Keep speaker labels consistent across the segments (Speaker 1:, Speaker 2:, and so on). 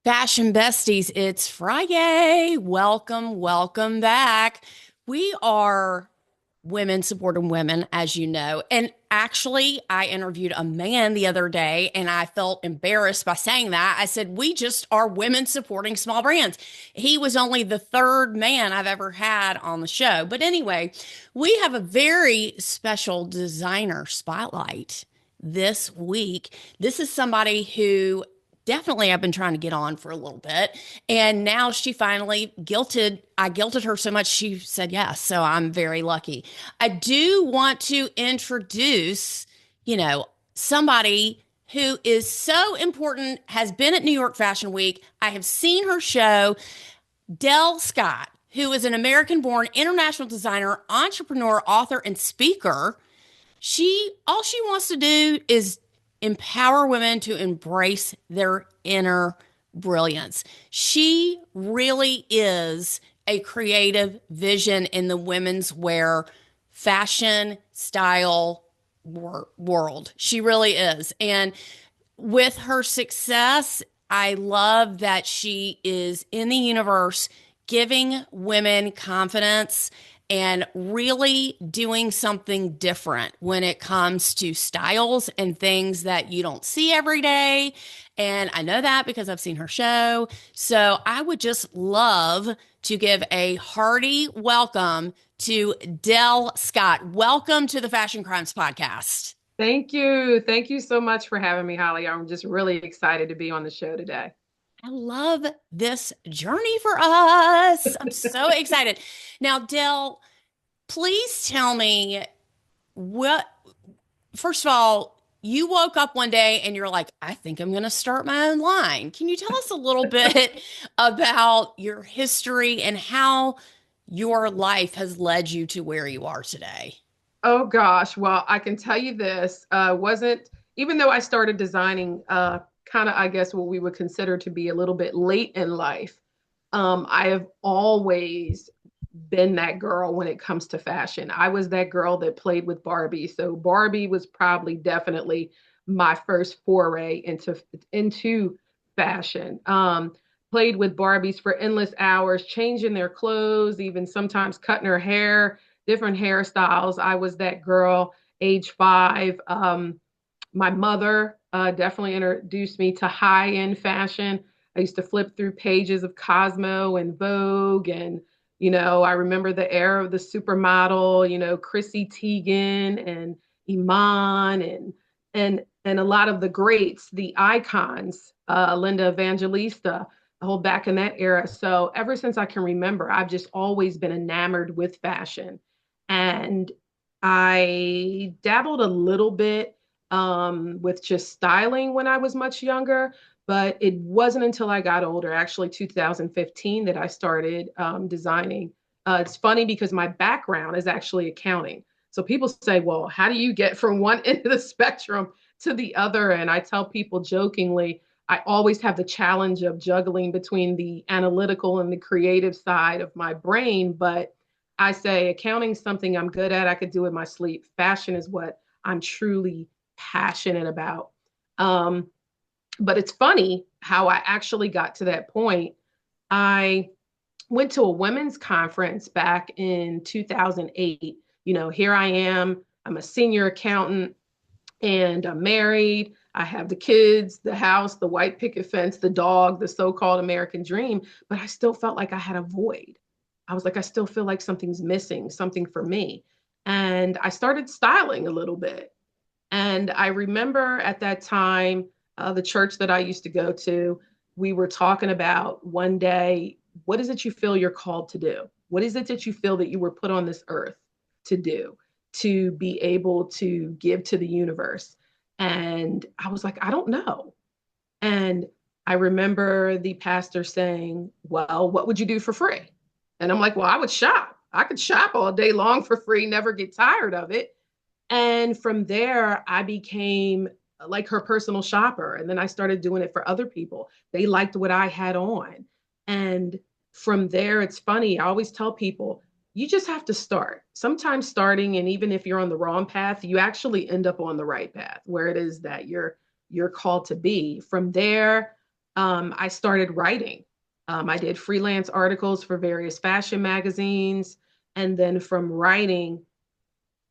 Speaker 1: Fashion besties, it's Friday. Welcome back. We are women supporting women, as you know. And actually, I interviewed a man the other day and I felt embarrassed by saying that. I said, we just are women supporting small brands. He was only the third man I've ever had on the show. But anyway, we have a very special designer spotlight this week. This is somebody who definitely I've been trying to get on for a little bit. And now she finally I guilted her so much she said yes. So I'm very lucky. I do want to introduce, somebody who is so important, has been at New York Fashion Week. I have seen her show, Dell Scott, who is an American born international designer, entrepreneur, author, and speaker. All she wants to do is empower women to embrace their inner brilliance. She really is a creative vision in the women's wear, fashion, style world. She really is. And with her success, I love that she is in the universe giving women confidence and really doing something different when it comes to styles and things that you don't see every day. And I know that because I've seen her show. So I would just love to give a hearty welcome to Dell Scott. Welcome to the Fashion Crimes Podcast.
Speaker 2: Thank you. Thank you so much for having me, Holly. I'm just really excited to be on the show today.
Speaker 1: I love this journey for us. I'm so excited. Now, Dell, please tell me what, first of all, you woke up one day and you're like, I think I'm going to start my own line. Can you tell us a little bit about your history and how your life has led you to where you are today?
Speaker 2: Oh gosh, well, I can tell you this, wasn't even though I started designing kind of I guess what we would consider to be a little bit late in life. I have always been that girl when it comes to fashion. I was that girl that played with Barbie. So Barbie was probably definitely my first foray into fashion. Played with Barbies for endless hours, changing their clothes, even sometimes cutting her hair, different hairstyles. I was that girl, age 5. My mother definitely introduced me to high-end fashion. I used to flip through pages of Cosmo and Vogue, and I remember the era of the supermodel, Chrissy Teigen and Iman and a lot of the greats, the icons, Linda Evangelista, the whole back in that era. So ever since I can remember, I've just always been enamored with fashion. And I dabbled a little bit with just styling when I was much younger, but it wasn't until I got older, actually 2015, that I started designing. It's funny because my background is actually accounting. So people say, well, how do you get from one end of the spectrum to the other? And I tell people jokingly, I always have the challenge of juggling between the analytical and the creative side of my brain. But I say accounting is something I'm good at. I could do it in my sleep. Fashion is what I'm truly passionate about. Um, but it's funny how I actually got to that point. I went to a women's conference back in 2008. Here I am. I'm a senior accountant and I'm married. I have the kids, the house, the white picket fence, the dog, the so called American dream. But I still felt like I had a void. I was like, I still feel like something's missing, something for me. And I started styling a little bit. And I remember at that time, the church that I used to go to, we were talking about one day, what is it you feel you're called to do? What is it that you feel that you were put on this earth to do, to be able to give to the universe? And I was like, I don't know. And I remember the pastor saying, well, what would you do for free? And I'm like, well, I would shop. I could shop all day long for free, never get tired of it. And from there, I became like her personal shopper. And then I started doing it for other people. They liked what I had on. And from there, it's funny. I always tell people, you just have to start. Sometimes starting, and even if you're on the wrong path, you actually end up on the right path where it is that you're called to be. From there, I started writing. I did freelance articles for various fashion magazines. And then from writing,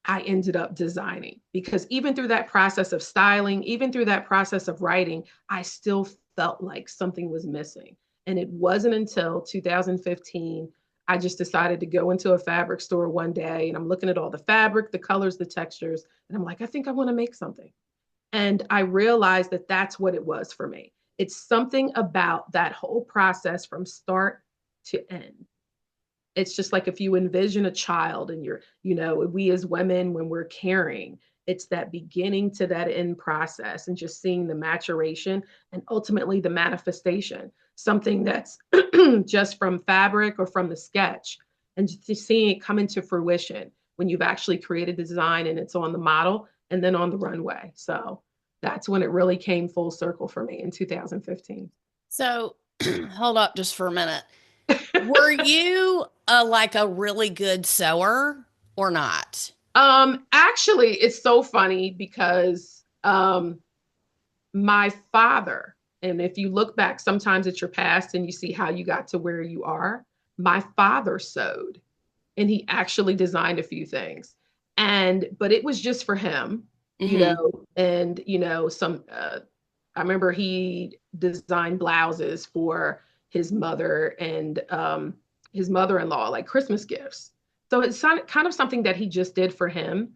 Speaker 2: I ended up designing because even through that process of styling, even through that process of writing, I still felt like something was missing. And it wasn't until 2015, I just decided to go into a fabric store one day and I'm looking at all the fabric, the colors, the textures, and I'm like, I think I want to make something. And I realized that that's what it was for me. It's something about that whole process from start to end. It's just like if you envision a child and we as women, when we're caring, it's that beginning to that end process and just seeing the maturation and ultimately the manifestation, something that's just from fabric or from the sketch, and just seeing it come into fruition when you've actually created the design and it's on the model and then on the runway. So that's when it really came full circle for me in 2015.
Speaker 1: So hold up just for a minute. Were you like a really good sewer or not?
Speaker 2: Actually, it's so funny because my father, and if you look back sometimes at your past and you see how you got to where you are, my father sewed and he actually designed a few things. But it was just for him,
Speaker 1: Hmm.
Speaker 2: and I remember he designed blouses for his mother and his mother-in-law, like Christmas gifts. So it's kind of something that he just did for him.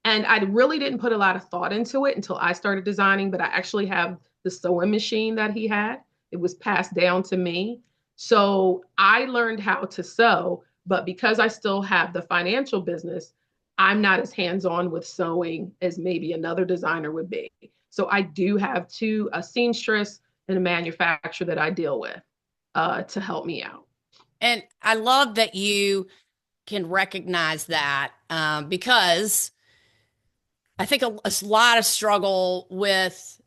Speaker 2: And I really didn't put a lot of thought into it until I started designing, but I actually have the sewing machine that he had. It was passed down to me. So I learned how to sew, but because I still have the financial business, I'm not as hands-on with sewing as maybe another designer would be. So I do have a seamstress and a manufacturer that I deal with to help me out.
Speaker 1: And I love that you can recognize that because I think a lot of struggle with,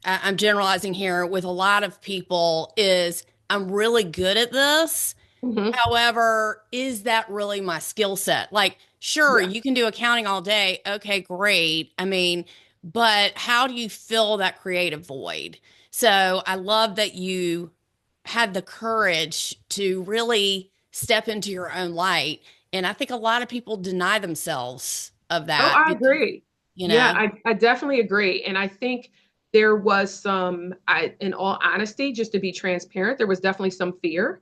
Speaker 1: I'm generalizing here, with a lot of people is I'm really good at this.
Speaker 2: Mm-hmm.
Speaker 1: However, is that really my skill set? Like, sure,
Speaker 2: Yeah.
Speaker 1: you can do accounting all day. Okay, great. I mean, but how do you fill that creative void? So I love that you had the courage to really step into your own light. And I think a lot of people deny themselves of
Speaker 2: Oh,
Speaker 1: that
Speaker 2: I
Speaker 1: because,
Speaker 2: agree.
Speaker 1: you
Speaker 2: Yeah,
Speaker 1: know,
Speaker 2: I definitely agree. And I think there was in all honesty, just to be transparent, there was definitely some fear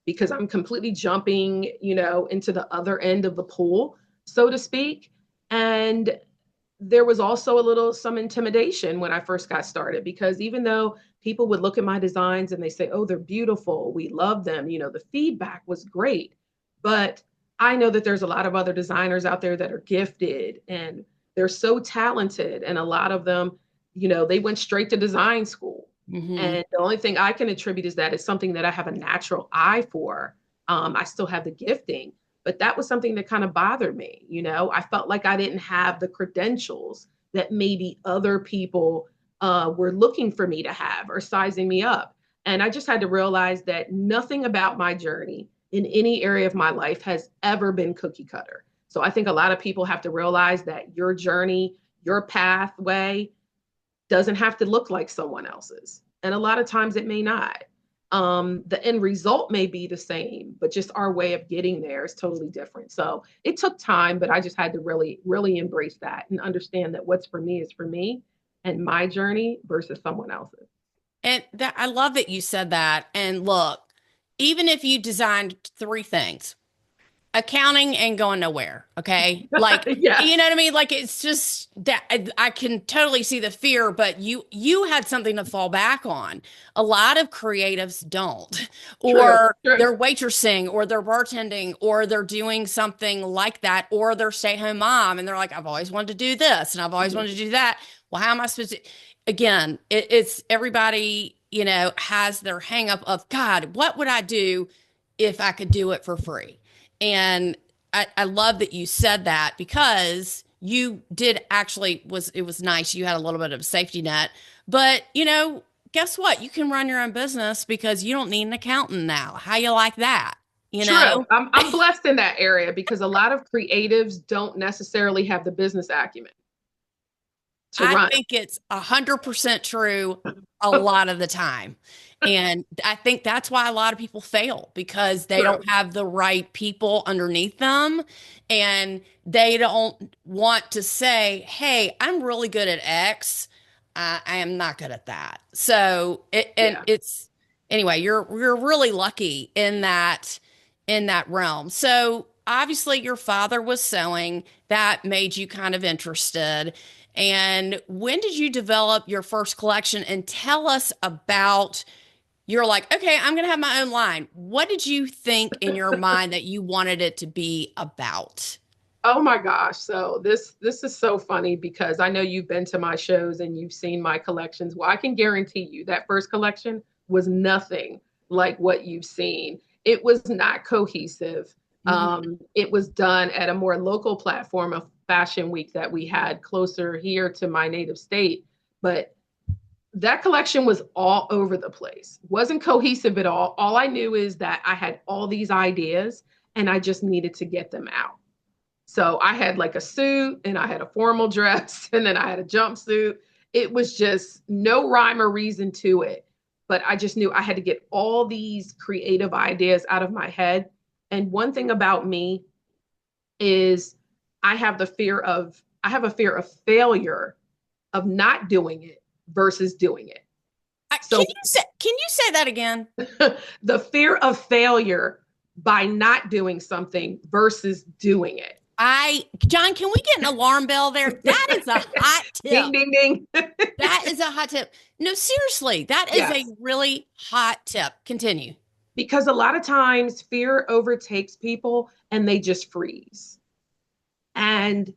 Speaker 2: because I'm completely jumping, into the other end of the pool, so to speak. And there was also some intimidation when I first got started because even though people would look at my designs and they say, "Oh, they're beautiful. We love them." The feedback was great. But I know that there's a lot of other designers out there that are gifted and they're so talented and a lot of them, they went straight to design school.
Speaker 1: hmm.
Speaker 2: And the only thing I can attribute is that it's something that I have a natural eye for. I still have the gifting, but that was something that kind of bothered me. I felt like I didn't have the credentials that maybe other people were looking for me to have or sizing me up. And I just had to realize that nothing about my journey in any area of my life has ever been cookie cutter. So I think a lot of people have to realize that your journey, your pathway doesn't have to look like someone else's. And a lot of times it may not. The end result may be the same, but just our way of getting there is totally different. So it took time, but I just had to really, really embrace that and understand that what's for me is for me and my journey versus someone else's.
Speaker 1: And that I love that you said that. And look, even if you designed three things, accounting ain't going nowhere. Okay. Like, you know
Speaker 2: Yes,
Speaker 1: what I mean? Like it's just that I can totally see the fear, but you had something to fall back on. A lot of creatives don't,
Speaker 2: true,
Speaker 1: or
Speaker 2: true.
Speaker 1: they're waitressing, or they're bartending, or they're doing something like that, or they're stay-at-home mom and they're like, I've always wanted to do this and I've always wanted to do that. Well, how am I supposed to? Again, it's everybody, has their hang up of God, what would I do if I could do it for free? And I love that you said that because you did actually it was nice. You had a little bit of a safety net, but guess what? You can run your own business because you don't need an accountant now. How you like that? You
Speaker 2: True.
Speaker 1: know?
Speaker 2: I'm blessed in that area because a lot of creatives don't necessarily have the business acumen to
Speaker 1: I
Speaker 2: run.
Speaker 1: think it's 100% true. a lot of the time. And I think that's why a lot of people fail because they don't
Speaker 2: True.
Speaker 1: have the right people underneath them and they don't want to say, "Hey, I'm really good at X. I am not good at that." So
Speaker 2: Yeah.
Speaker 1: it's anyway, you're really lucky in that realm. So obviously your father was sewing, that made you kind of interested. And when did you develop your first collection? And tell us about, you're like, okay, I'm going to have my own line. What did you think in your mind that you wanted it to be about?
Speaker 2: Oh my gosh. So this is so funny because I know you've been to my shows and you've seen my collections. Well, I can guarantee you that first collection was nothing like what you've seen. It was not cohesive.
Speaker 1: Mhm.
Speaker 2: It was done at a more local platform of Fashion Week that we had closer here to my native state. But that collection was all over the place, wasn't cohesive at all. All I knew is that I had all these ideas and I just needed to get them out. So I had like a suit and I had a formal dress and then I had a jumpsuit. It was just no rhyme or reason to it. But I just knew I had to get all these creative ideas out of my head. And one thing about me is I have a fear of failure, of not doing it versus doing it. So
Speaker 1: Can you say that again?
Speaker 2: the fear of failure by not doing something versus doing it.
Speaker 1: John, can we get an alarm bell there? That is a hot
Speaker 2: Ding,
Speaker 1: tip.
Speaker 2: ding, ding.
Speaker 1: That is a hot tip. No, seriously, that is a
Speaker 2: Yes.
Speaker 1: really hot tip. Continue.
Speaker 2: Because a lot of times fear overtakes people and they just freeze. And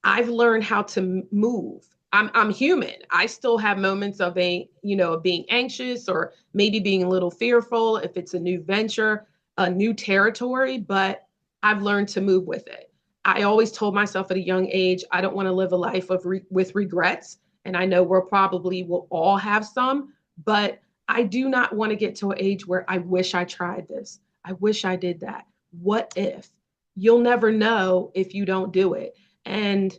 Speaker 2: I've learned how to move. I'm human. I still have moments of being anxious or maybe being a little fearful if it's a new venture, a new territory, but I've learned to move with it. I always told myself at a young age, I don't want to live a life with regrets. And I know we'll all have some, but I do not want to get to an age where I wish I tried this. I wish I did that. What if? You'll never know if you don't do it. And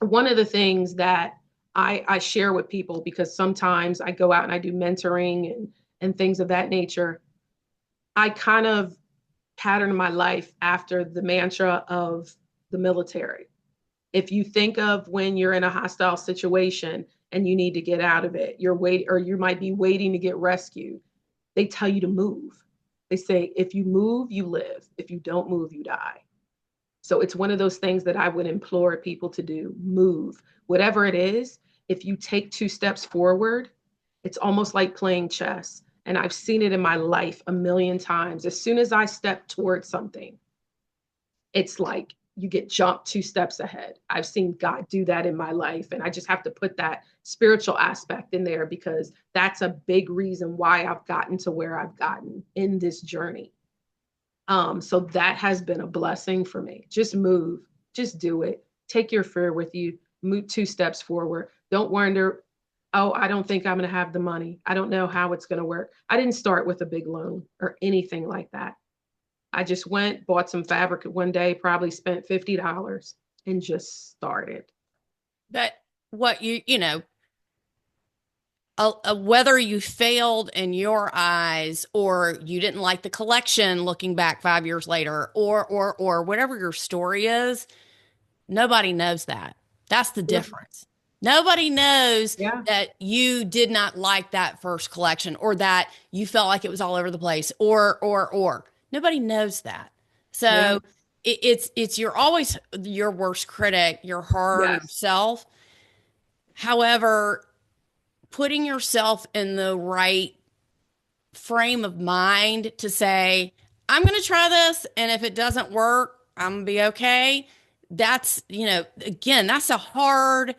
Speaker 2: one of the things that I share with people, because sometimes I go out and I do mentoring and things of that nature, I kind of pattern my life after the mantra of the military. If you think of when you're in a hostile situation and you need to get out of it, you might be waiting to get rescued. They tell you to move. They say, if you move, you live. If you don't move, you die. So it's one of those things that I would implore people to do: move. Whatever it is, if you take two steps forward, it's almost like playing chess. And I've seen it in my life a million times. As soon as I step towards something, it's like you get jumped two steps ahead. I've seen God do that in my life. And I just have to put that spiritual aspect in there because that's a big reason why I've gotten to where I've gotten in this journey. So that has been a blessing for me. Just move, just do it. Take your fear with you, move two steps forward. Don't wonder, oh, I don't think I'm going to have the money. I don't know how it's going to work. I didn't start with a big loan or anything like that. I just went, bought some fabric one day, probably spent $50 and just started.
Speaker 1: But what whether you failed in your eyes or you didn't like the collection looking back 5 years later, or whatever your story is, nobody knows that. That's the
Speaker 2: Yeah.
Speaker 1: difference. Nobody knows
Speaker 2: Yeah.
Speaker 1: that you did not like that first collection or that you felt like it was all over the place or. Nobody knows that.
Speaker 2: Yeah.
Speaker 1: So it's you're always your worst critic, you're hard on
Speaker 2: Yes.
Speaker 1: yourself. However, putting yourself in the right frame of mind to say, I'm going to try this. And if it doesn't work, I'm going to be okay. That's, again, that's a hard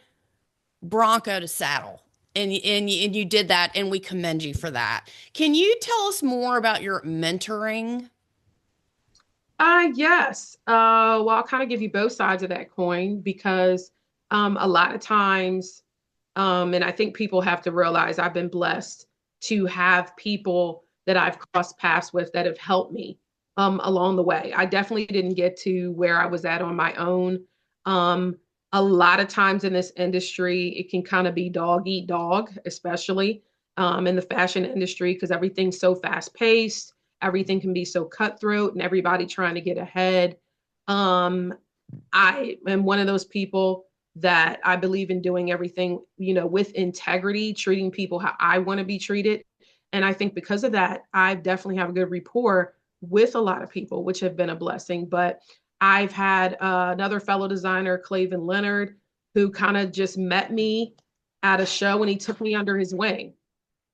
Speaker 1: Bronco to saddle. And you did that, and we commend you for that. Can you tell us more about your mentoring?
Speaker 2: Yes. Well, I'll kind of give you both sides of that coin because a lot of times, and I think people have to realize I've been blessed to have people that I've crossed paths with that have helped me along the way. I definitely didn't get to where I was at on my own. Um, A lot of times in this industry, it can kind of be dog eat dog, especially in the fashion industry, because everything's so fast paced, everything can be so cutthroat, and everybody trying to get ahead. Um, I am one of those people that I believe in doing everything, with integrity, treating people how I want to be treated. And I think because of that, I definitely have a good rapport with a lot of people, which have been a blessing. But I've had another fellow designer, Clavin Leonard, who kind of just met me at a show and he took me under his wing.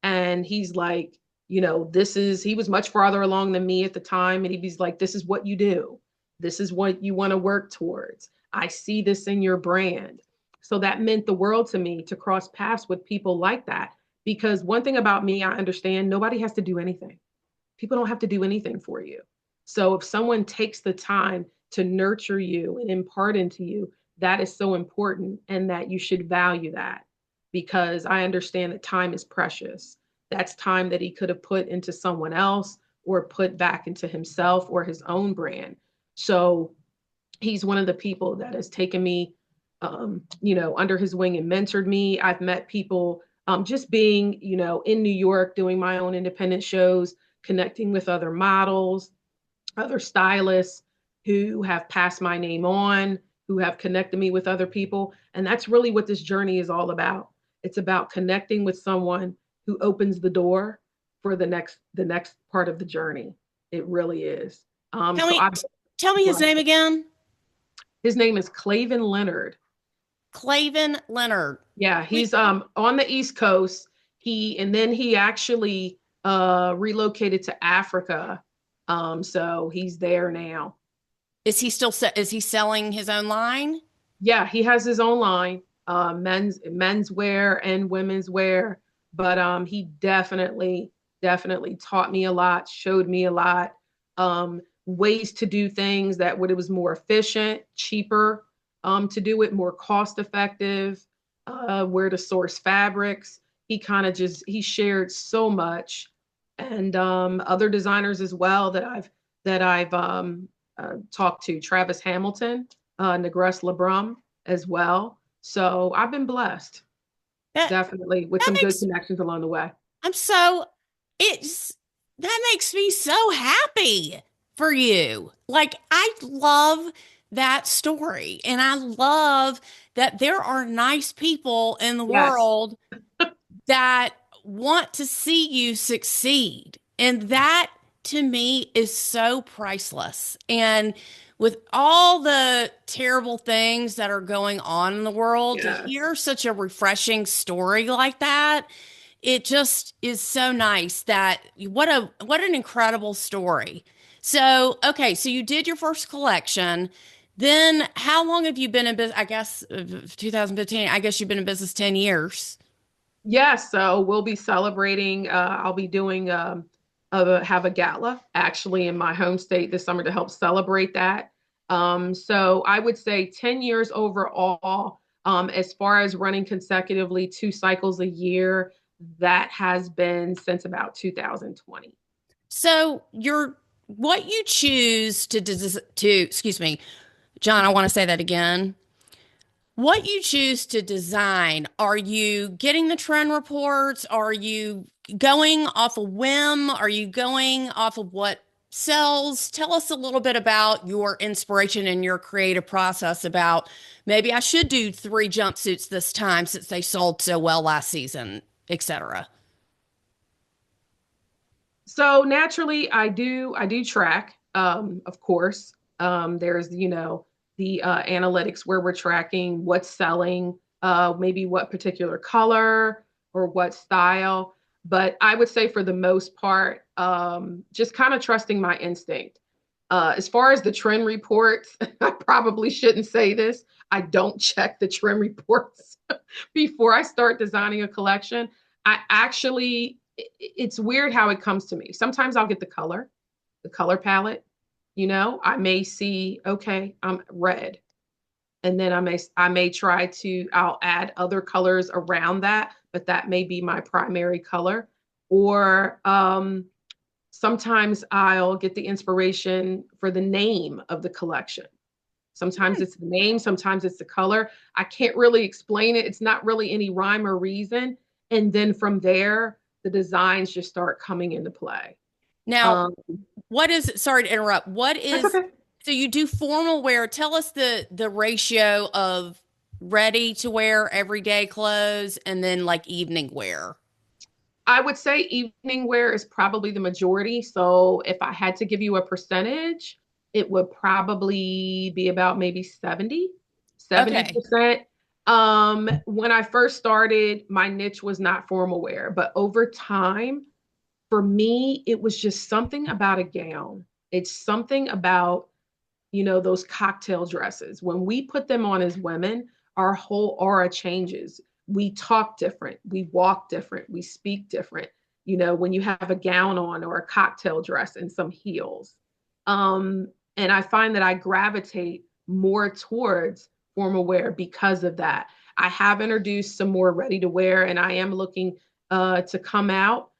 Speaker 2: And he's like, he was much farther along than me at the time. And he's like, this is what you do. This is what you want to work towards. I see this in your brand. So that meant the world to me to cross paths with people like that. Because one thing about me, I understand nobody has to do anything. People don't have to do anything for you. So if someone takes the time to nurture you and impart into you, that is so important and that you should value that because I understand that time is precious. That's time that he could have put into someone else or put back into himself or his own brand. So he's one of the people that has taken me, under his wing and mentored me. I've met people just being, in New York, doing my own independent shows, connecting with other models, other stylists who have passed my name on, who have connected me with other people. And that's really what this journey is all about. It's about connecting with someone who opens the door for the next part of the journey. It really is.
Speaker 1: Tell
Speaker 2: So
Speaker 1: me,
Speaker 2: I
Speaker 1: tell me his
Speaker 2: well,
Speaker 1: name again.
Speaker 2: his name is Clavin Leonard.
Speaker 1: Clavin Leonard.
Speaker 2: Yeah,
Speaker 1: We
Speaker 2: he's on the East Coast. He actually relocated to Africa. So he's there now.
Speaker 1: is he selling his own line?
Speaker 2: Yeah, he has his own line, men's wear and women's wear. But he definitely taught me a lot, showed me a lot, ways to do things that would it was more efficient, cheaper, to do it, more cost effective, where to source fabrics. He shared so much, and other designers as well that I've talked to, Travis Hamilton, Negress Lebrum as well. So I've been blessed,
Speaker 1: That
Speaker 2: definitely, with
Speaker 1: that
Speaker 2: some good
Speaker 1: makes
Speaker 2: connections along the way.
Speaker 1: I'm so it's that makes me so happy for you. Like I love that story and I love that there are nice people in the
Speaker 2: Yes.
Speaker 1: world that want to see you succeed. And that to me is so priceless. And with all the terrible things that are going on in the world, to
Speaker 2: Yes.
Speaker 1: hear such a refreshing story like that, it just is so nice that what an incredible story. So, okay, so you did your first collection. Then how long have you been in business? I guess 2015. I guess you've been in business 10 years.
Speaker 2: Yeah, so we'll be celebrating. I'll be doing have a gala actually in my home state this summer to help celebrate that. So I would say 10 years overall. As far as running consecutively 2 cycles a year, that has been since about 2020.
Speaker 1: So your what you choose to excuse me, John, I want to say that again. What you choose to design, are you getting the trend reports? Are you going off a whim? Are you going off of what sells? Tell us a little bit about your inspiration and your creative process about maybe I should do 3 jumpsuits this time since they sold so well last season, etc.
Speaker 2: So naturally, I do track, of course. There's, the analytics where we're tracking what's selling, maybe what particular color or what style. But I would say for the most part, just kind of trusting my instinct. As far as the trend reports, I probably shouldn't say this. I don't check the trend reports before I start designing a collection. I actually, it's weird how it comes to me. Sometimes I'll get the color palette. I may see, okay, I'm red. And then I may try to, I'll add other colors around that, but that may be my primary color. Or sometimes I'll get the inspiration for the name of the collection. Sometimes it's the name, sometimes it's the color. I can't really explain it. It's not really any rhyme or reason. And then from there, the designs just start coming into play.
Speaker 1: Now,
Speaker 2: Um,
Speaker 1: what is, sorry to interrupt. What
Speaker 2: that's
Speaker 1: is,
Speaker 2: okay.
Speaker 1: so you do formal wear. Tell us the ratio of ready to wear everyday clothes and then like evening wear.
Speaker 2: I would say evening wear is probably the majority. So if I had to give you a percentage, it would probably be about maybe seventy
Speaker 1: Okay.
Speaker 2: percent When I first started, my niche was not formal wear, but over time, for me, it was just something about a gown. It's something about, those cocktail dresses. When we put them on as women, our whole aura changes. We talk different, we walk different, we speak different. When you have a gown on or a cocktail dress and some heels. And I find that I gravitate more towards formal wear because of that. I have introduced some more ready to wear, and I am looking to come out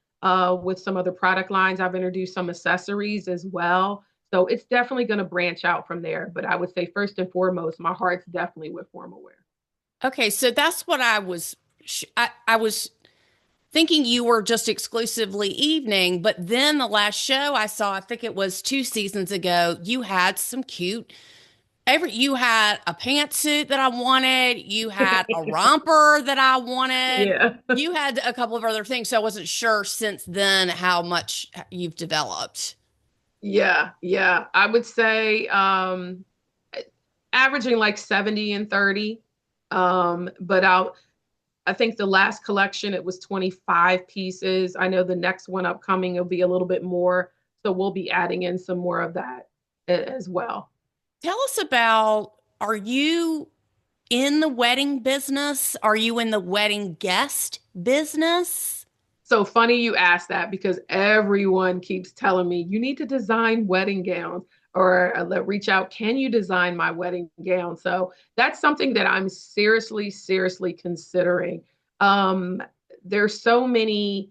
Speaker 2: with some other product lines. I've introduced some accessories as well. So it's definitely going to branch out from there. But I would say first and foremost, my heart's definitely with formal wear.
Speaker 1: Okay, so that's what I was thinking you were just exclusively evening, but then the last show I saw, I think it was 2 seasons ago, you had some cute you had a pantsuit that I wanted, you had a romper that I wanted.
Speaker 2: Yeah.
Speaker 1: You had a couple of other things, so I wasn't sure since then how much you've developed.
Speaker 2: Yeah. Yeah. I would say averaging like 70 and 30. But I think the last collection, it was 25 pieces. I know the next one upcoming will be a little bit more. So we'll be adding in some more of that as well.
Speaker 1: Tell us about, are you in the wedding business? Are you in the wedding guest business?
Speaker 2: So funny you ask that because everyone keeps telling me you need to design wedding gowns or reach out. Can you design my wedding gown? So that's something that I'm seriously, seriously considering. Um, there's so many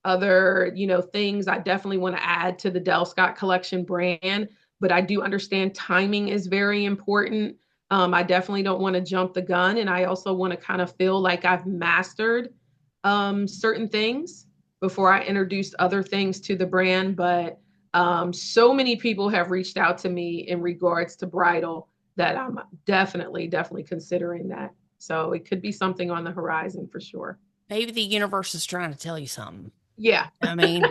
Speaker 2: other, things I definitely want to add to the Dell Scott collection brand, but I do understand timing is very important. I definitely don't want to jump the gun, and I also want to kind of feel like I've mastered certain things before I introduced other things to the brand. But so many people have reached out to me in regards to bridal that I'm definitely, definitely considering that. So it could be something on the horizon for sure.
Speaker 1: Maybe the universe is trying to tell you something.
Speaker 2: Yeah.
Speaker 1: I mean,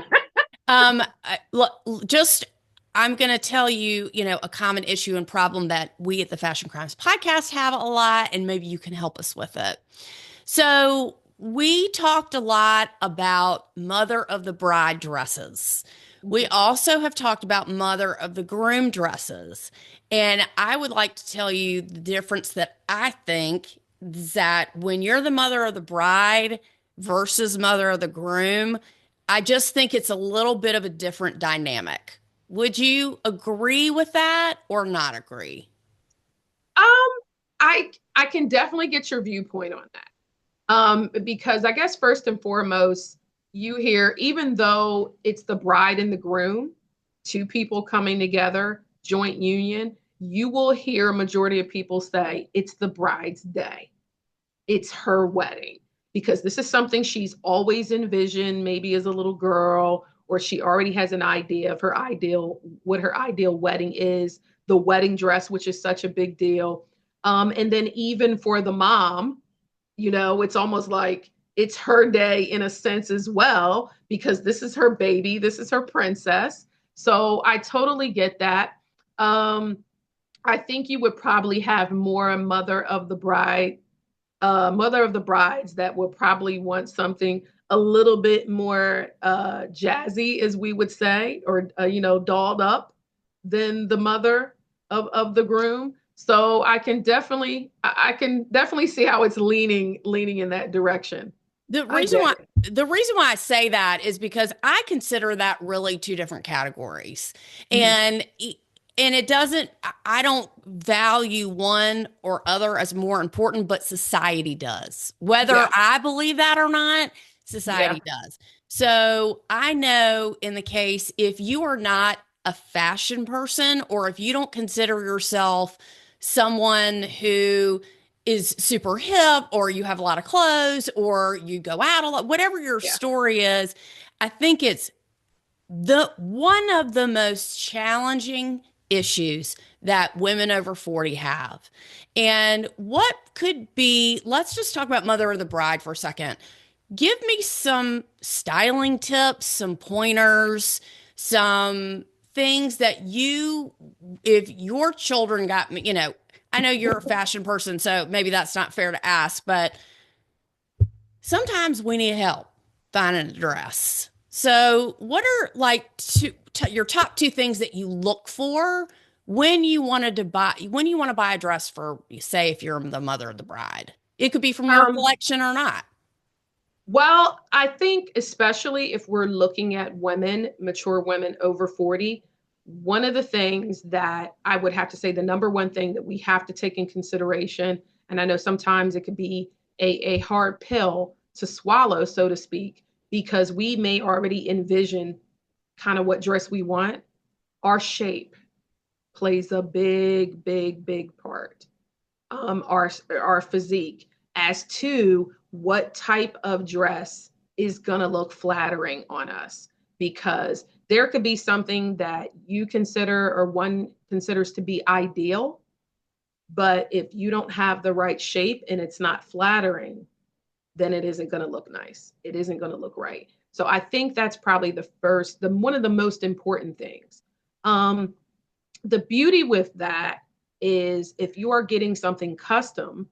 Speaker 1: just I'm going to tell you, a common issue and problem that we at the Fashion Crimes podcast have a lot, and maybe you can help us with it. So we talked a lot about mother of the bride dresses. We also have talked about mother of the groom dresses. And I would like to tell you the difference that I think is that when you're the mother of the bride versus mother of the groom, I just think it's a little bit of a different dynamic. Would you agree with that or not agree?
Speaker 2: Um, I can definitely get your viewpoint on that. Because I guess first and foremost, you hear, even though it's the bride and the groom, two people coming together, joint union, you will hear a majority of people say it's the bride's day. It's her wedding because this is something she's always envisioned, maybe as a little girl, or she already has an idea of what her ideal wedding is, the wedding dress, which is such a big deal. And then even for the mom, it's almost like it's her day in a sense as well, because this is her baby, this is her princess. So I totally get that. I think you would probably have more mother of the brides that would probably want something a little bit more jazzy, as we would say, or dolled up than the mother of the groom. So I can definitely see how it's leaning in that direction.
Speaker 1: The
Speaker 2: I
Speaker 1: reason
Speaker 2: get
Speaker 1: why
Speaker 2: it.
Speaker 1: the reason why I say that is because I consider that really two different categories.
Speaker 2: Mhm.
Speaker 1: And and it doesn't I don't value one or other as more important, but society does. Whether
Speaker 2: Yeah,
Speaker 1: I believe that or not,
Speaker 2: yeah,
Speaker 1: society does. So I know in the case if you are not a fashion person or if you don't consider yourself someone who is super hip, or you have a lot of clothes, or you go out a lot, whatever your
Speaker 2: Yeah.
Speaker 1: story is. I think it's the one of the most challenging issues that women over 40 have. And what could be, let's just talk about mother of the bride for a second. Give me some styling tips, some pointers, some things that you, if your children got me, I know you're a fashion person, so maybe that's not fair to ask, but sometimes we need help finding a dress. So, what are like your top two things that you look for when you want to buy a dress for, say, if you're the mother of the bride? It could be from your
Speaker 2: Um,
Speaker 1: collection or not.
Speaker 2: well, I think especially if we're looking at women, mature women over 40, one of the things that I would have to say, the number one thing that we have to take in consideration, and I know sometimes it could be a hard pill to swallow, so to speak, because we may already envision kind of what dress we want. Our shape plays a big, big, big part. Our physique as to what type of dress is gonna look flattering on us, because there could be something that you consider or one considers to be ideal, but if you don't have the right shape and it's not flattering, then it isn't going to look nice. It isn't going to look right. So I think that's probably the one of the most important things. Um, the beauty with that is if you are getting something custom,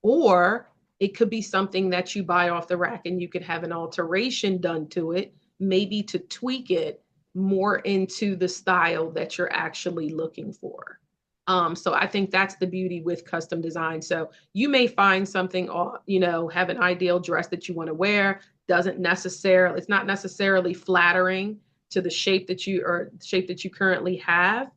Speaker 2: or it could be something that you buy off the rack and you could have an alteration done to it, maybe to tweak it more into the style that you're actually looking for. So I think that's the beauty with custom design. So you may find something, have an ideal dress that you want to wear, it's not necessarily flattering to the shape that you currently have,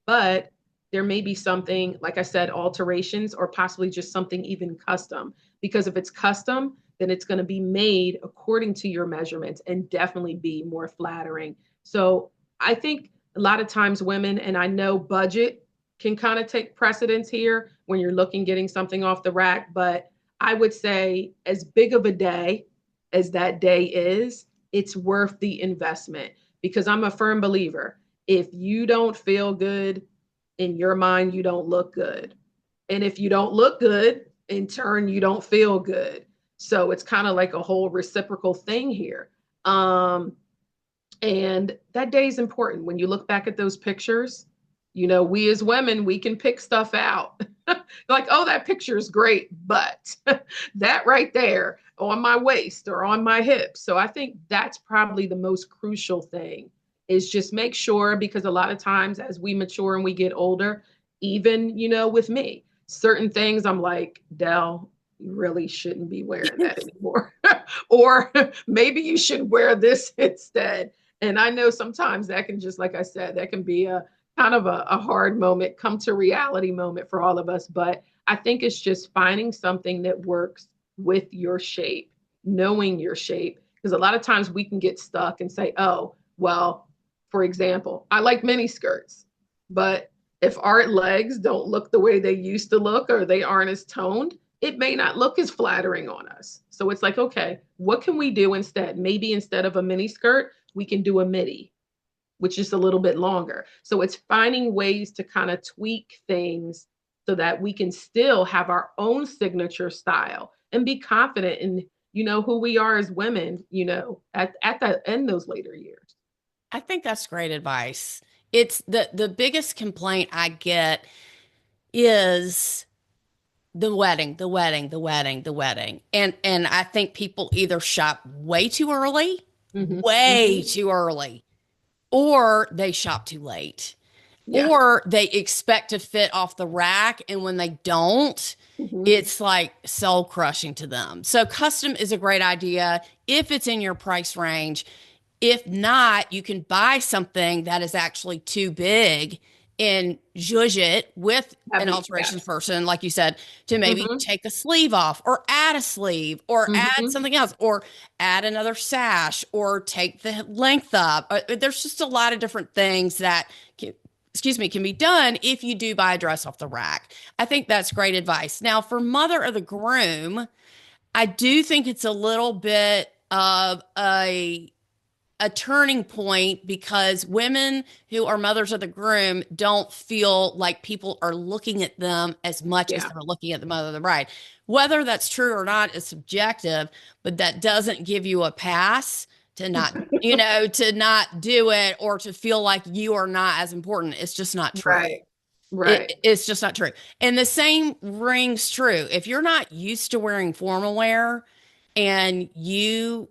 Speaker 2: but there may be something, like I said, alterations or possibly just something even custom. Because if it's custom, then it's going to be made according to your measurements and definitely be more flattering. So I think a lot of times women, and I know budget can kind of take precedence here when you're looking getting something off the rack, but I would say as big of a day as that day is, it's worth the investment, because I'm a firm believer. If you don't feel good in your mind, you don't look good. And if you don't look good, in turn, you don't feel good. So it's kind of like a whole reciprocal thing here. And that day is important. When you look back at those pictures, we as women, we can pick stuff out. Like, oh, that picture is great, but that right there on my waist or on my hips. So I think that's probably the most crucial thing, is just make sure, because a lot of times as we mature and we get older, even, with me, certain things I'm like, Dell, you really shouldn't be wearing that anymore. Or maybe you should wear this instead. And I know sometimes that can, just like I said, that can be a kind of a hard moment, come to reality moment for all of us. But I think it's just finding something that works with your shape, knowing your shape. Because a lot of times we can get stuck and say, oh, well, for example, I like mini skirts, but if our legs don't look the way they used to look, or they aren't as toned, it may not look as flattering on us. So it's like, okay, what can we do instead? Maybe instead of a mini skirt, we can do a midi, which is a little bit longer. So it's finding ways to kind of tweak things so that we can still have our own signature style and be confident in, who we are as women, at that in those later years.
Speaker 1: I think that's great advice. It's the biggest complaint I get is the wedding, the wedding, the wedding, the wedding. And I think people either shop
Speaker 2: Mm-hmm.
Speaker 1: way
Speaker 2: Mm-hmm.
Speaker 1: too early, or they shop too late,
Speaker 2: Yeah.
Speaker 1: or they expect to fit off the rack. And when they don't,
Speaker 2: Mm-hmm.
Speaker 1: it's like soul crushing to them. So custom is a great idea if it's in your price range. If not, you can buy something that is actually too big and zhuzh it with an
Speaker 2: Heavy.
Speaker 1: alterations
Speaker 2: Yes.
Speaker 1: person, like you said, to maybe
Speaker 2: Mm-hmm.
Speaker 1: take a sleeve off or add a sleeve or add
Speaker 2: Mm-hmm.
Speaker 1: something else or add another sash or take the length up. There's just a lot of different things that excuse me, can be done if you do buy a dress off the rack. I think that's great advice. Now, for mother of the groom, I do think it's a little bit of a turning point because women who are mothers of the groom don't feel like people are looking at them as much as
Speaker 2: Yeah.
Speaker 1: they're looking at the mother of the bride. Whether that's true or not is subjective, but that doesn't give you a pass to not, to not do it or to feel like you are not as important. It's just not true.
Speaker 2: Right. Right.
Speaker 1: It's just not true. And the same rings true. If you're not used to wearing formal wear and you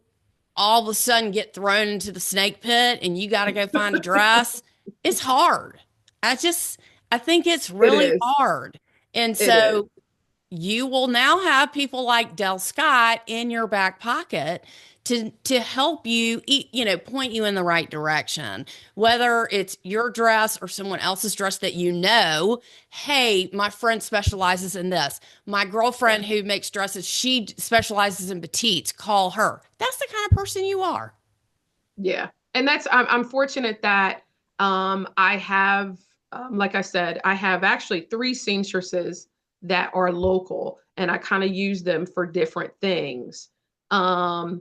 Speaker 1: all of a sudden get thrown into the snake pit and you got to go find a dress, it's hard. I just, I think it's
Speaker 2: It
Speaker 1: really
Speaker 2: is.
Speaker 1: hard. And
Speaker 2: It is.
Speaker 1: so you will now have people like Dell Scott in your back pocket to help you point you in the right direction, whether it's your dress or someone else's dress that hey, my friend specializes in this, my
Speaker 2: Yeah.
Speaker 1: girlfriend who makes dresses, she specializes in petites, call her. That's the kind of person you are.
Speaker 2: Yeah. And I'm fortunate that I have, like I said, I have actually three seamstresses that are local and I kind of use them for different things. Um,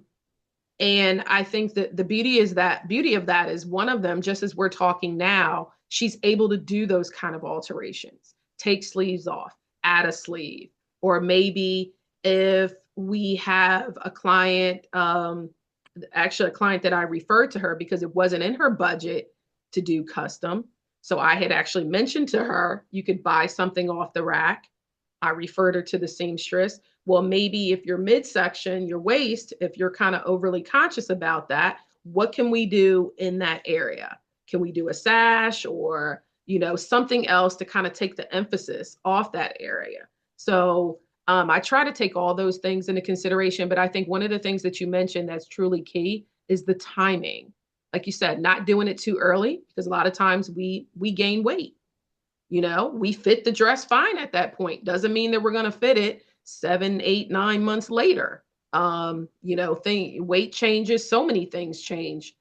Speaker 2: and I think that the beauty of that is one of them, just as we're talking now, she's able to do those kind of alterations, take sleeves off, add a sleeve, or maybe if we have a client, actually a client that I referred to her because it wasn't in her budget to do custom. So I had actually mentioned to her, you could buy something off the rack. I referred her to the seamstress. Well, maybe if your midsection, your waist, if you're kind of overly conscious about that, what can we do in that area? Can we do a sash or, something else to kind of take the emphasis off that area? So I try to take all those things into consideration, but I think one of the things that you mentioned that's truly key is the timing. Like you said, not doing it too early because a lot of times we gain weight. We fit the dress fine at that point. Doesn't mean that we're going to fit it 7, 8, 9 months later. Weight changes, so many things change.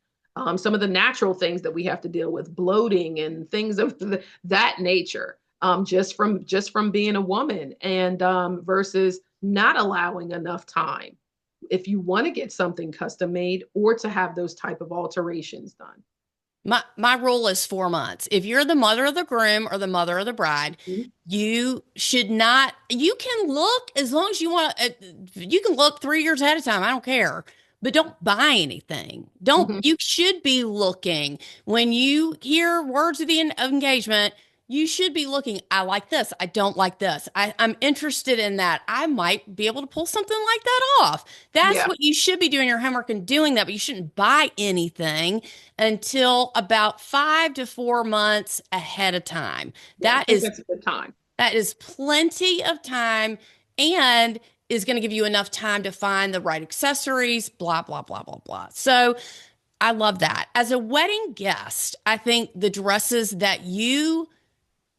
Speaker 2: Some of the natural things that we have to deal with, bloating and things of that nature, just from being a woman, and versus not allowing enough time if you want to get something custom made or to have those type of alterations done.
Speaker 1: My rule is 4 months. If you're the mother of the groom or the mother of the bride,
Speaker 2: Mhm.
Speaker 1: you should not, you can look as long as you want, you can look 3 years ahead of time. I don't care. But don't buy anything. Don't,
Speaker 2: Mhm.
Speaker 1: you should be looking. When you hear words of the engagement, you should be looking. I like this. I don't like this. I'm interested in that. I might be able to pull something like that off. That's
Speaker 2: Yeah,
Speaker 1: what you should be doing your homework and doing that, but you shouldn't buy anything until about 5 to 4 months ahead of time.
Speaker 2: yeah, I
Speaker 1: That
Speaker 2: think
Speaker 1: is
Speaker 2: that's a good time.
Speaker 1: that is plenty of time and is going to give you enough time to find the right accessories, blah, blah, blah, blah, blah. So I love that. As a wedding guest, I think the dresses that you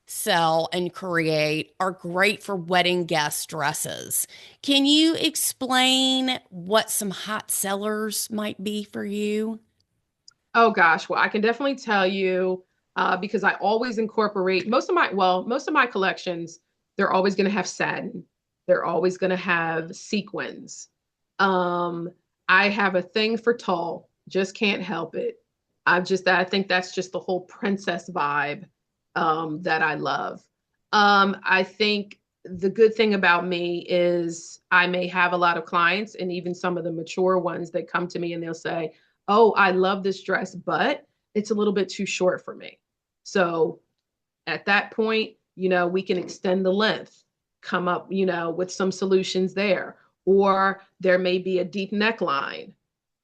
Speaker 1: sell and create are great for wedding guest dresses. Can you explain what some hot sellers might be for you?
Speaker 2: Oh gosh, well, I can definitely tell you because I always incorporate most of my collections, they're always going to have satin. They're always going to have sequins. Um, I have a thing for tall, just can't help it. I think that's just the whole princess vibe that I love. I think the good thing about me is I may have a lot of clients and even some of the mature ones that come to me and they'll say, oh, I love this dress, but it's a little bit too short for me. So at that point, we can extend the length, come up, with some solutions there. Or there may be a deep neckline.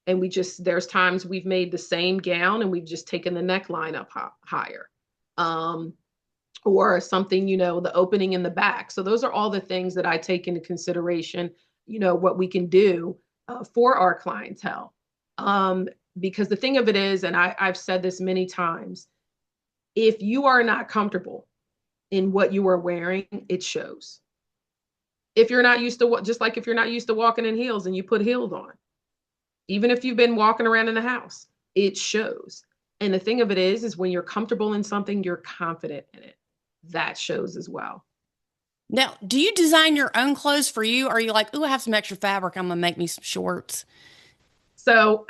Speaker 2: And there's times we've made the same gown and we've just taken the neckline up higher. Um, or something, the opening in the back. So those are all the things that I take into consideration, what we can do for our clientele. Um, because the thing of it is, and I've said this many times, if you are not comfortable in what you are wearing, it shows. If you're not used to just like if you're not used to walking in heels and you put heels on, even if you've been walking around in the house, it shows. And the thing of it is when you're comfortable in something, you're confident in it. That shows as well.
Speaker 1: Now, do you design your own clothes for you? Or are you like, ooh, I have some extra fabric. I'm gonna make me some shorts.
Speaker 2: So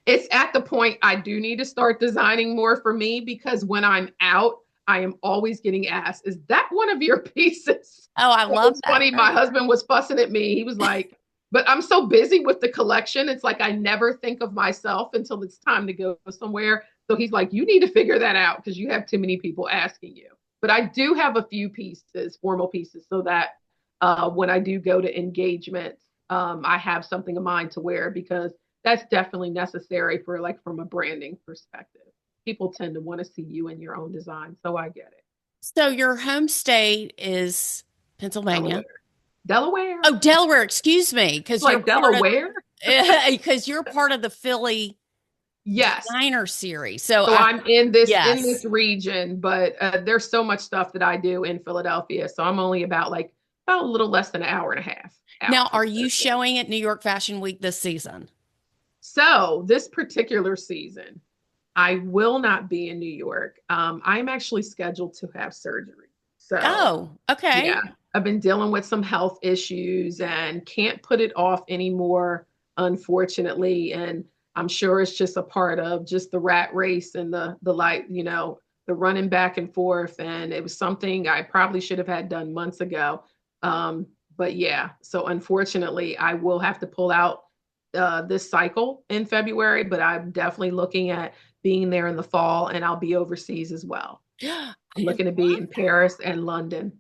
Speaker 2: it's at the point I do need to start designing more for me because when I'm out, I am always getting asked, is that one of your pieces?
Speaker 1: Oh, I
Speaker 2: It
Speaker 1: love
Speaker 2: was
Speaker 1: that.
Speaker 2: funny. My
Speaker 1: Right.
Speaker 2: husband was fussing at me. He was like, but I'm so busy with the collection. It's like I never think of myself until it's time to go somewhere. So he's like, you need to figure that out because you have too many people asking you. But I do have a few pieces, formal pieces, so that when I do go to engagements, I have something in mind to wear because that's definitely necessary for like from a branding perspective. People tend to want to see you in your own design, so I get it.
Speaker 1: So your home state is Pennsylvania.
Speaker 2: Delaware, Delaware,
Speaker 1: Oh, Delaware, excuse me, because you're
Speaker 2: like
Speaker 1: part of
Speaker 2: Delaware.
Speaker 1: because you're part of the Philly
Speaker 2: Yes.
Speaker 1: designer series. So
Speaker 2: So
Speaker 1: I
Speaker 2: I'm in this
Speaker 1: yes.
Speaker 2: region, but there's so much stuff that I do in Philadelphia. So I'm only about a little less than an hour and a half
Speaker 1: Now,
Speaker 2: out from
Speaker 1: are you
Speaker 2: the city.
Speaker 1: showing at New York Fashion Week this season?
Speaker 2: So this particular season, I will not be in New York. I'm actually scheduled to have surgery. So
Speaker 1: Oh, okay.
Speaker 2: yeah, I've been dealing with some health issues and can't put it off anymore, unfortunately. And I'm sure it's just a part of just the rat race and the light, the running back and forth. And it was something I probably should have had done months ago. Um, but yeah, so unfortunately, I will have to pull out this cycle in February, but I'm definitely looking at being there in the fall and I'll be overseas as well.
Speaker 1: I
Speaker 2: I'm looking to be in Paris and London.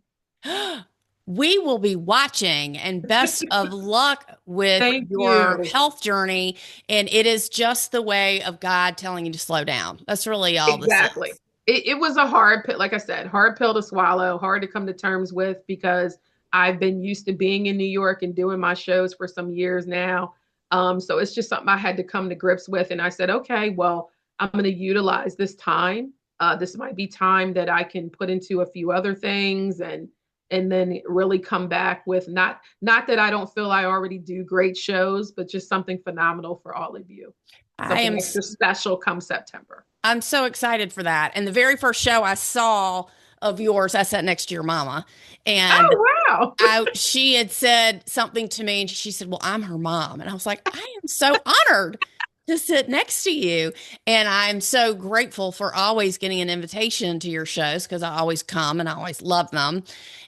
Speaker 1: love we will be watching and best of luck with
Speaker 2: Thank
Speaker 1: your
Speaker 2: you.
Speaker 1: health journey. And it is just the way of God telling you to slow down. That's really all this
Speaker 2: Exactly.
Speaker 1: is.
Speaker 2: It was a hard pill, like I said, hard pill to swallow, hard to come to terms with because I've been used to being in New York and doing my shows for some years now. So it's just something I had to come to grips with. And I said, okay, well, I'm going to utilize this time. This might be time that I can put into a few other things and then really come back with not that I don't feel I already do great shows, but just something phenomenal for all of you.
Speaker 1: I
Speaker 2: Something
Speaker 1: am
Speaker 2: extra special come September.
Speaker 1: I'm so excited for that. And the very first show I saw of yours, I sat next to your mama, and
Speaker 2: Oh, wow.
Speaker 1: I she had said something to me, and she said, "Well, I'm her mom," and I was like, "I am so honored to sit next to you, and I'm so grateful for always getting an invitation to your shows because I always come and I always love them."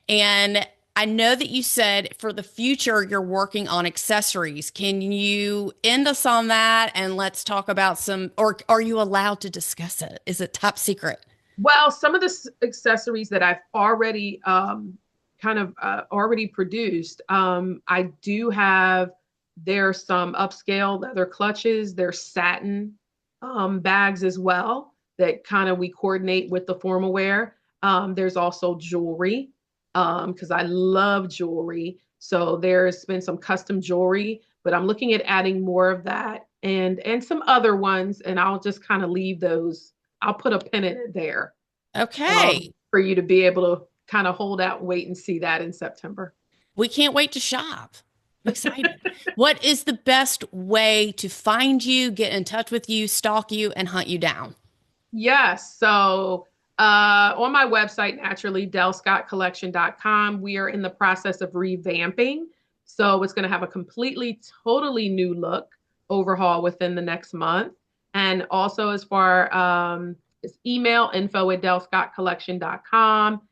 Speaker 1: And I know that you said for the future you're working on accessories. Can you end us on that and let's talk about some, or are you allowed to discuss it? Is it top secret?
Speaker 2: Well, some of the accessories that I've already kind of already produced, I do have. There's some upscale leather clutches. There's satin bags as well that kind of we coordinate with the formal wear. There's also jewelry because I love jewelry. So there's been some custom jewelry, but I'm looking at adding more of that and some other ones, and I'll just kind of leave those. I'll put a pin in it there
Speaker 1: Okay.
Speaker 2: for you to be able to kind of hold out and wait and see that in September.
Speaker 1: We can't wait to shop. I'm excited. What is the best way to find you, get in touch with you, stalk you, and hunt you down?
Speaker 2: Yes. So on my website, naturally, dellscottcollection.com, we are in the process of revamping. So it's going to have a completely, totally new look overhaul within the next month. And also, as far as email info@dellscottcollection.com.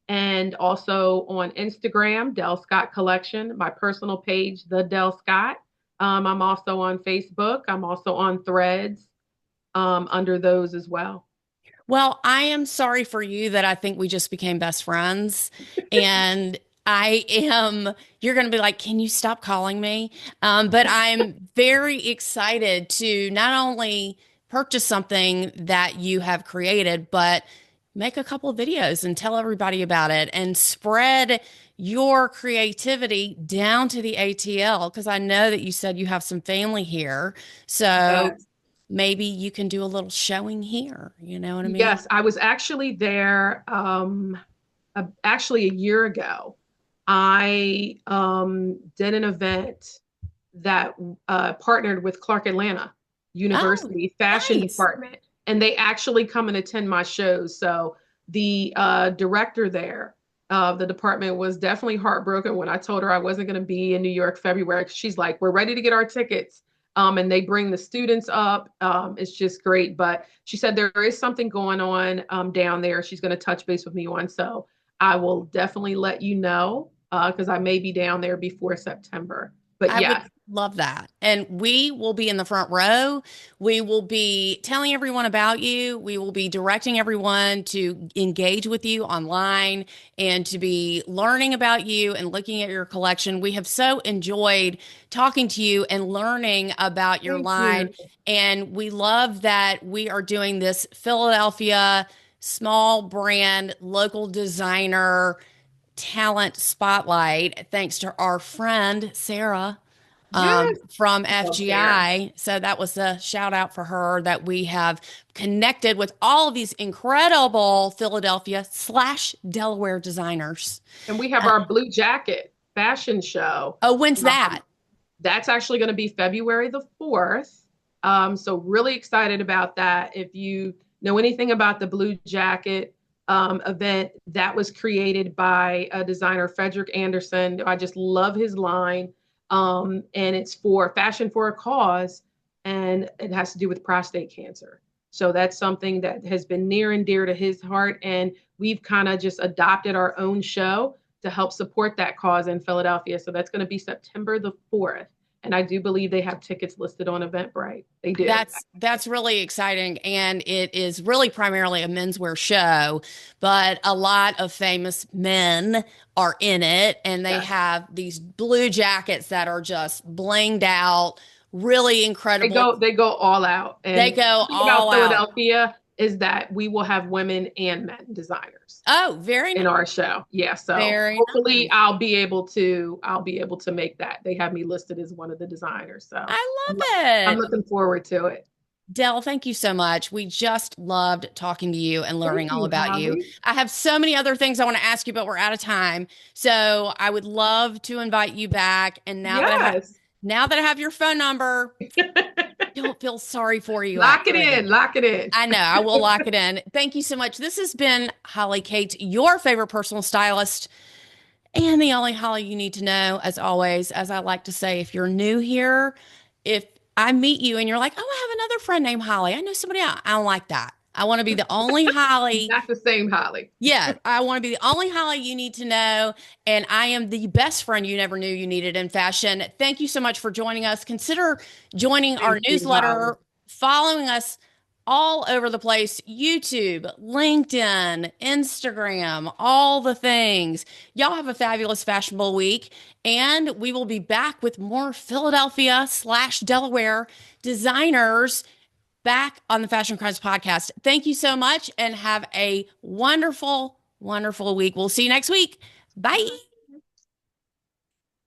Speaker 2: And also on Instagram, Dell Scott Collection, my personal page, The Dell Scott. I'm also on Facebook. I'm also on Threads under those as well.
Speaker 1: Well, I am sorry for you that I think we just became best friends. And you're going to be like, can you stop calling me? But I'm very excited to not only purchase something that you have created, but make a couple of videos and tell everybody about it and spread your creativity down to the ATL because I know that you said you have some family here. So
Speaker 2: Yes.
Speaker 1: maybe you can do a little showing here. You know what I mean?
Speaker 2: Yes, I was actually there actually a year ago. I did an event that partnered with Clark Atlanta
Speaker 1: Oh,
Speaker 2: University Fashion
Speaker 1: nice.
Speaker 2: Department. and they actually come and attend my shows. So the director there of the department was definitely heartbroken when I told her I wasn't going to be in New York February. She's like, "We're ready to get our tickets." And they bring the students up. It's just great. But she said there is something going on down there. She's going to touch base with me on. So I will definitely let you know because I may be down there before September. But
Speaker 1: I would
Speaker 2: yeah,
Speaker 1: love that. And we will be in the front row. We will be telling everyone about you. We will be directing everyone to engage with you online and to be learning about you and looking at your collection. We have so enjoyed talking to you and learning about your
Speaker 2: thank
Speaker 1: line.
Speaker 2: you.
Speaker 1: And we love that we are doing this Philadelphia small brand, local designer talent spotlight thanks to our friend Sarah
Speaker 2: Yes,
Speaker 1: from
Speaker 2: love Sarah.
Speaker 1: FGI. So that was a shout out for her that we have connected with all of these incredible Philadelphia slash Delaware designers.
Speaker 2: And we have
Speaker 1: Uh,
Speaker 2: our Blue Jacket fashion show.
Speaker 1: oh, when's
Speaker 2: Um,
Speaker 1: that?
Speaker 2: that's actually going to be February the 4th. So really excited about that. If you know anything about the Blue Jacket event, that was created by a designer, Frederick Anderson. I just love his line. And it's for fashion for a cause, and it has to do with prostate cancer. So that's something that has been near and dear to his heart. And we've kind of just adopted our own show to help support that cause in Philadelphia. So that's going to be September the 4th. And I do believe they have tickets listed on Eventbrite. They do.
Speaker 1: That's really exciting, and it is really primarily a menswear show, but a lot of famous men are in it, and they
Speaker 2: Yes.
Speaker 1: have these blue jackets that are just blinged out, really
Speaker 2: They
Speaker 1: incredible.
Speaker 2: go all out.
Speaker 1: They
Speaker 2: And
Speaker 1: go
Speaker 2: the thing about
Speaker 1: all out.
Speaker 2: Philadelphia is that we will have women and men designers
Speaker 1: Oh, very
Speaker 2: in
Speaker 1: nice.
Speaker 2: our show. Yeah, so
Speaker 1: Very
Speaker 2: hopefully
Speaker 1: nice.
Speaker 2: I'll be able to make that. They have me listed as one of the designers. So
Speaker 1: I
Speaker 2: I'm,
Speaker 1: love
Speaker 2: I'm
Speaker 1: it.
Speaker 2: looking forward to it.
Speaker 1: Dell, thank you so much. We just loved talking to you and
Speaker 2: Thank
Speaker 1: learning all
Speaker 2: you,
Speaker 1: about you.
Speaker 2: Holly.
Speaker 1: I have so many other things I want to ask you, but we're out of time. So I would love to invite you back. And
Speaker 2: Yes.
Speaker 1: now that I have your phone number, don't feel sorry for you,
Speaker 2: Lock it
Speaker 1: actually.
Speaker 2: in, lock it in.
Speaker 1: I know, I will lock it in. Thank you so much. This has been Holly Cates, your favorite personal stylist, and the only Holly you need to know, as always, as I like to say, if you're new here, if I meet you and you're like, oh, I have another friend named Holly, I know somebody else. I don't like that. I want to be the only Holly.
Speaker 2: Not the same Holly.
Speaker 1: Yeah, I want to be the only Holly you need to know. And I am the best friend you never knew you needed in fashion. Thank you so much for joining us. Consider joining our
Speaker 2: Thank you, Holly.
Speaker 1: newsletter, following us all over the place: YouTube, LinkedIn, Instagram, all the things. Y'all have a fabulous fashionable week. And we will be back with more Philadelphia slash Delaware designers back on the Fashion Crimes podcast. Thank you so much and have a wonderful, wonderful week. We'll see you next week. Bye.